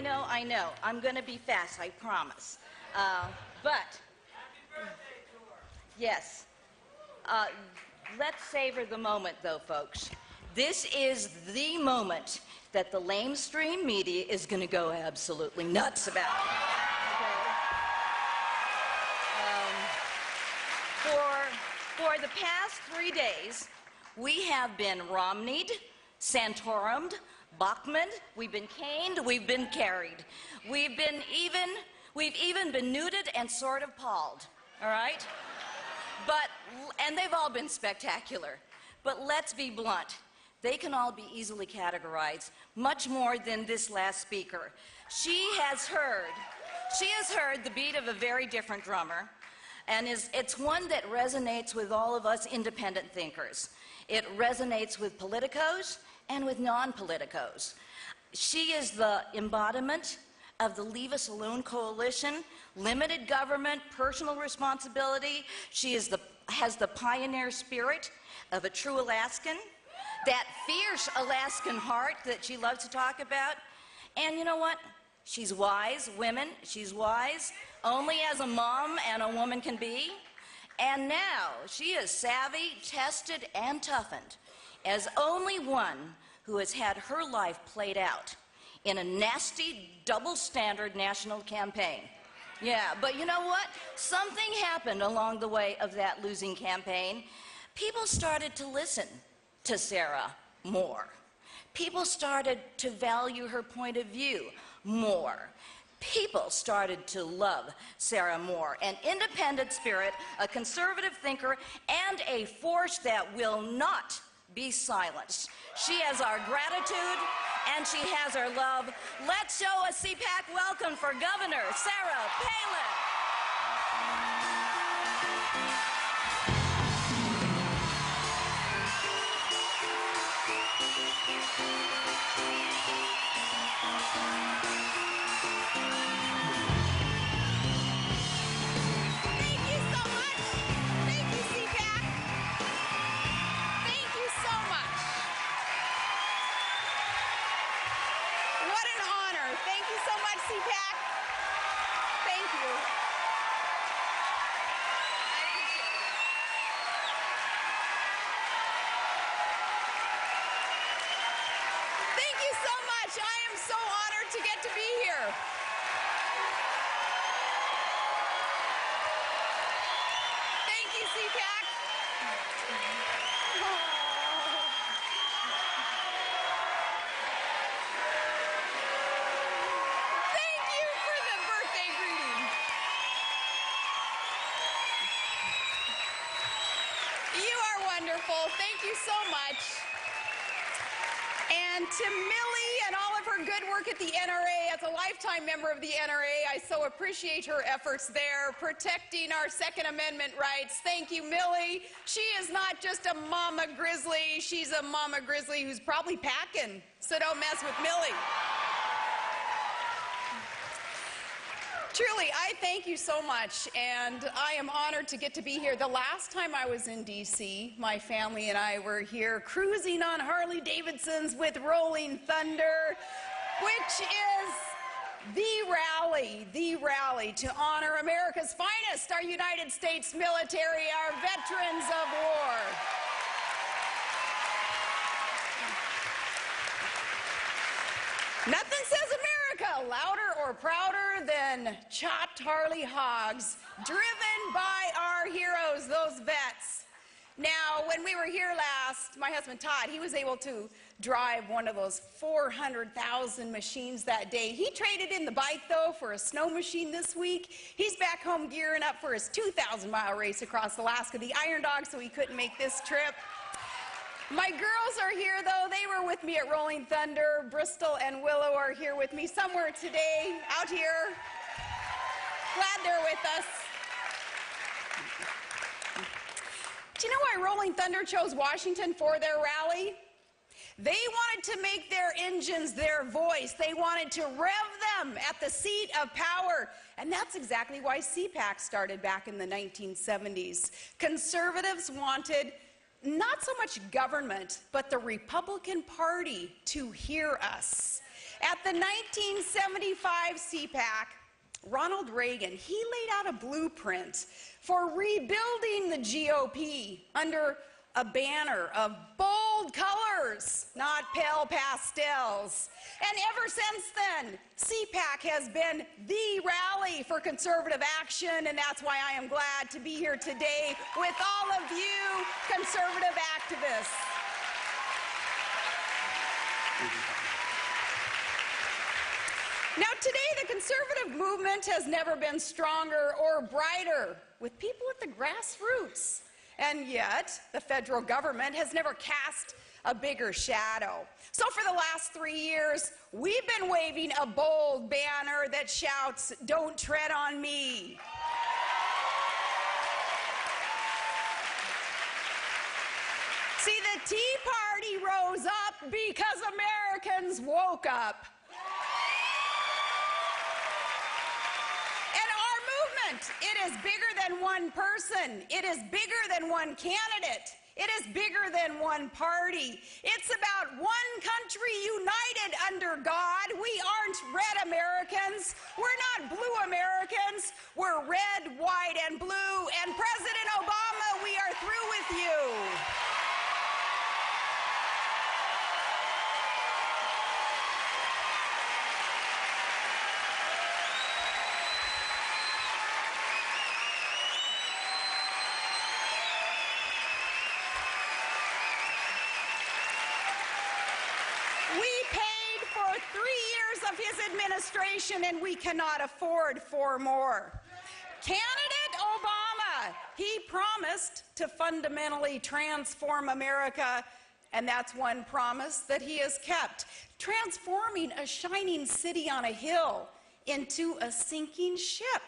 I know. I'm going to be fast, I promise. But, yes, let's savor the moment, though, folks. This is the moment that the lamestream media is going to go absolutely nuts about. For the past 3 days, we have been Romneyed, Santorumed, Bachmaned, we've been caned, we've been carried. We've even been nuded and sort of palled, all right? And they've all been spectacular. But let's be blunt. They can all be easily categorized, much more than this last speaker. She has heard the beat of a very different drummer, and it's one that resonates with all of us independent thinkers. It resonates with politicos and with non-politicos. She is the embodiment of the Leave Us Alone coalition, limited government, personal responsibility. She has the pioneer spirit of a true Alaskan, that fierce Alaskan heart that she loves to talk about. And you know what? She's wise, women. She's wise, only as a mom and a woman can be. And now she is savvy, tested, and toughened as only one who has had her life played out in a nasty, double-standard national campaign. Yeah, but you know what? Something happened along the way of that losing campaign. People started to listen to Sarah more. People started to value her point of view more. People started to love Sarah more, an independent spirit, a conservative thinker, and a force that will not be silenced. She has our gratitude, and she has our love. Let's show a CPAC welcome for Governor Sarah Palin. CPAC. Thank you. Thank you so much. I am so honored to get to be here. Thank you, CPAC. Thank you so much. And to Millie and all of her good work at the NRA, as a lifetime member of the NRA, I so appreciate her efforts there, protecting our Second Amendment rights. Thank you, Millie. She is not just a mama grizzly, she's a mama grizzly who's probably packing, so don't mess with Millie. Truly, I thank you so much, and I am honored to get to be here. The last time I was in D.C., my family and I were here cruising on Harley-Davidsons with Rolling Thunder, which is the rally to honor America's finest, our United States military, our veterans of war. Nothing says America louder or prouder than chopped Harley hogs driven by our heroes, those vets. Now, when we were here last, my husband Todd, he was able to drive one of those 400,000 machines that day. He traded in the bike, though, for a snow machine this week. He's back home gearing up for his 2,000-mile race across Alaska, the Iron Dog, so he couldn't make this trip. My girls are here, though. They were with me at Rolling Thunder. Bristol and Willow are here with me somewhere today, out here. Glad they're with us. Do you know why Rolling Thunder chose Washington for their rally? They wanted to make their engines their voice. They wanted to rev them at the seat of power. And that's exactly why CPAC started back in the 1970s. Conservatives wanted not so much government, but the Republican Party to hear us. At the 1975 CPAC, Ronald Reagan, he laid out a blueprint for rebuilding the GOP under a banner of bold colors, not pale pastels. And ever since then, CPAC has been the rally for conservative action, and that's why I am glad to be here today with all of you conservative activists. Now today, the conservative movement has never been stronger or brighter, with people at the grassroots. And yet, the federal government has never cast a bigger shadow. So for the last 3 years, we've been waving a bold banner that shouts, "Don't tread on me." See, the Tea Party rose up because Americans woke up. It is bigger than one person. It is bigger than one candidate. It is bigger than one party. It's about one country united under God. We aren't red Americans. We're not blue Americans. We're red, white, and blue. And President Obama, we are through with you. For 3 years of his administration, and we cannot afford 4 more. Candidate Obama, he promised to fundamentally transform America, and that's one promise that he has kept, transforming a shining city on a hill into a sinking ship,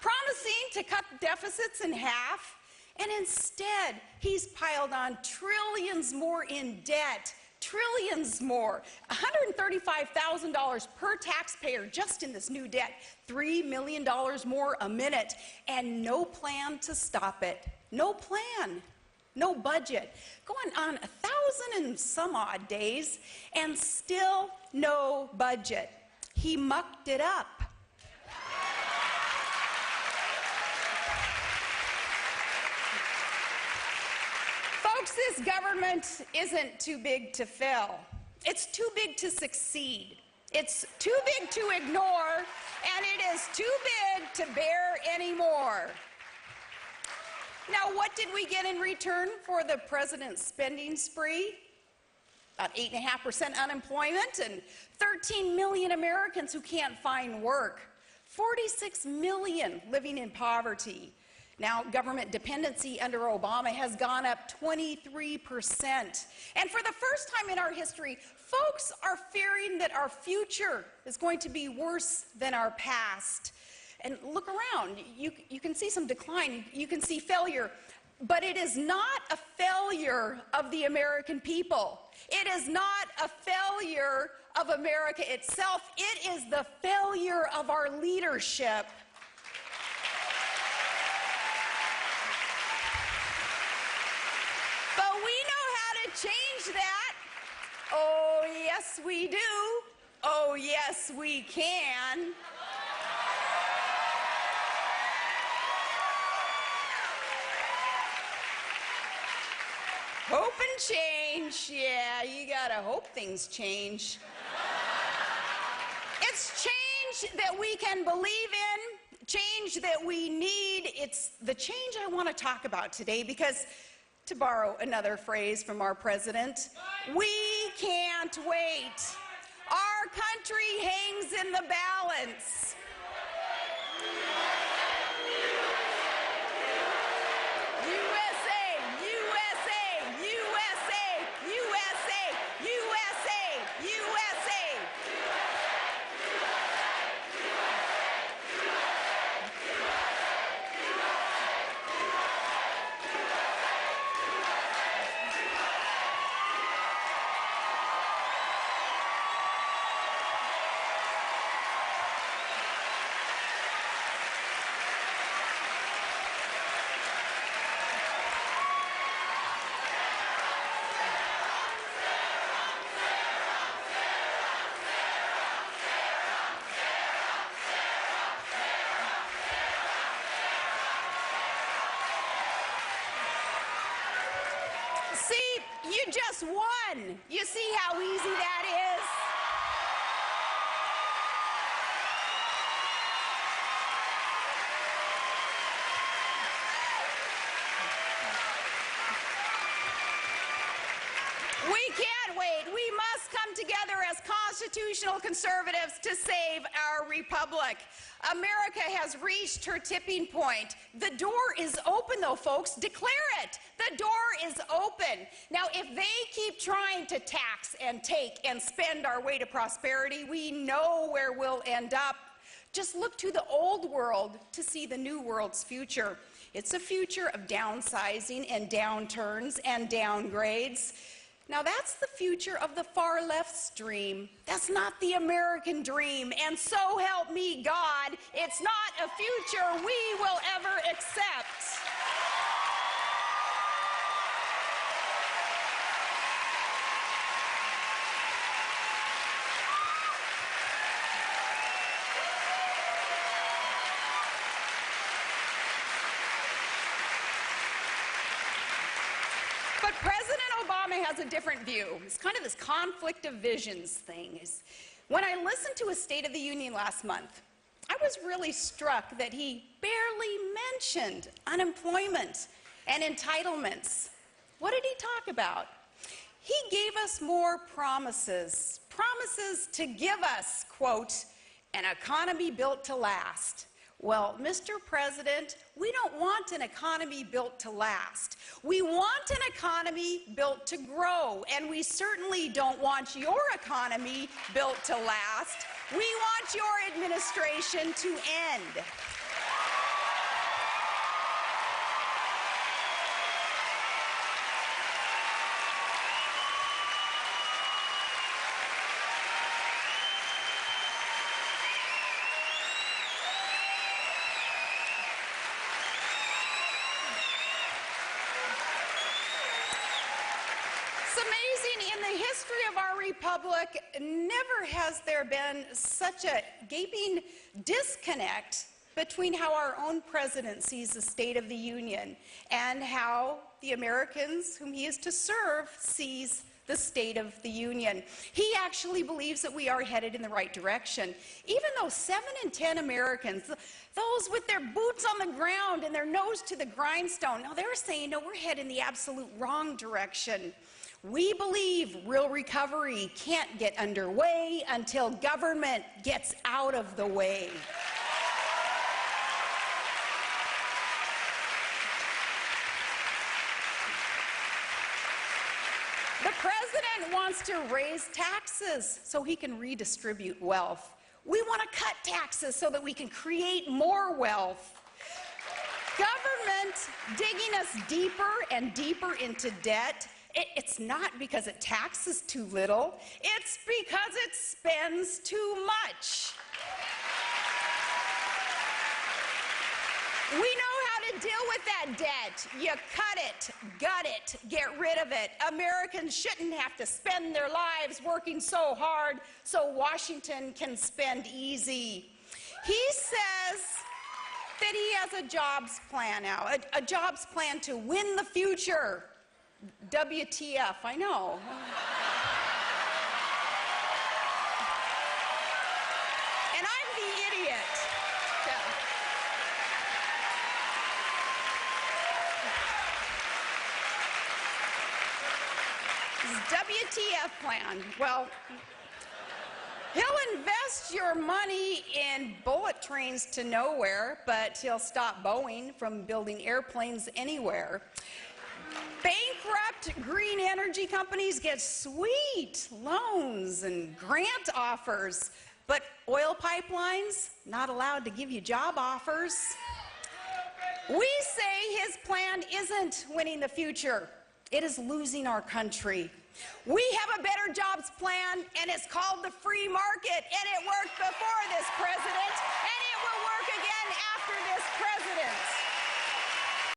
promising to cut deficits in half, and instead he's piled on trillions more in debt. Trillions more, $135,000 per taxpayer just in this new debt, $3 million more a minute, and no plan to stop it. No plan, no budget. Going on 1,000 and some odd days, and still no budget. He mucked it up. Folks, this government isn't too big to fail. It's too big to succeed. It's too big to ignore, and it is too big to bear anymore. Now, what did we get in return for the president's spending spree? About 8.5% unemployment and 13 million Americans who can't find work. 46 million living in poverty. Now, government dependency under Obama has gone up 23%. And for the first time in our history, folks are fearing that our future is going to be worse than our past. And look around, you can see some decline, you can see failure, but it is not a failure of the American people. It is not a failure of America itself. It is the failure of our leadership. But we know how to change that. Oh, yes, we do. Oh, yes, we can. Hope and change. Yeah, you gotta hope things change. It's change that we can believe in, change that we need. It's the change I want to talk about today because, to borrow another phrase from our president, we can't wait. Our country hangs in the balance. You just won. You see how easy that is? We can't wait. We must come together as constitutional conservatives to save our republic. America has reached her tipping point. The door is open, though, folks. Declare it. The door is open. Now, if they keep trying to tax and take and spend our way to prosperity, we know where we'll end up. Just look to the old world to see the new world's future. It's a future of downsizing and downturns and downgrades. Now, that's the future of the far left's dream. That's not the American dream. And so help me God, it's not a future we will ever accept. But President Obama has a different view. It's kind of this conflict of visions thing. When I listened to his State of the Union last month, I was really struck that he barely mentioned unemployment and entitlements. What did he talk about? He gave us more promises to give us, quote, an economy built to last. Well, Mr. President, we don't want an economy built to last. We want an economy built to grow, and we certainly don't want your economy built to last. We want your administration to end. Amazing, in the history of our republic, never has there been such a gaping disconnect between how our own president sees the State of the Union and how the Americans whom he is to serve sees the State of the Union. He actually believes that we are headed in the right direction, even though 7 in 10 Americans, those with their boots on the ground and their nose to the grindstone, now they're saying, no, we're headed in the absolute wrong direction. We believe real recovery can't get underway until government gets out of the way. The president wants to raise taxes so he can redistribute wealth. We want to cut taxes so that we can create more wealth. Government digging us deeper and deeper into debt. It's not because it taxes too little, it's because it spends too much. We know how to deal with that debt. You cut it, gut it, get rid of it. Americans shouldn't have to spend their lives working so hard so Washington can spend easy. He says that he has a jobs plan now, a jobs plan to win the future. WTF, I know. And I'm the idiot. WTF plan. Well, he'll invest your money in bullet trains to nowhere, but he'll stop Boeing from building airplanes anywhere. Bankrupt green energy companies get sweet loans and grant offers, but oil pipelines not allowed to give you job offers. We say his plan isn't winning the future. It is losing our country. We have a better jobs plan, and it's called the free market, and it worked before this president, and it will work again after this president.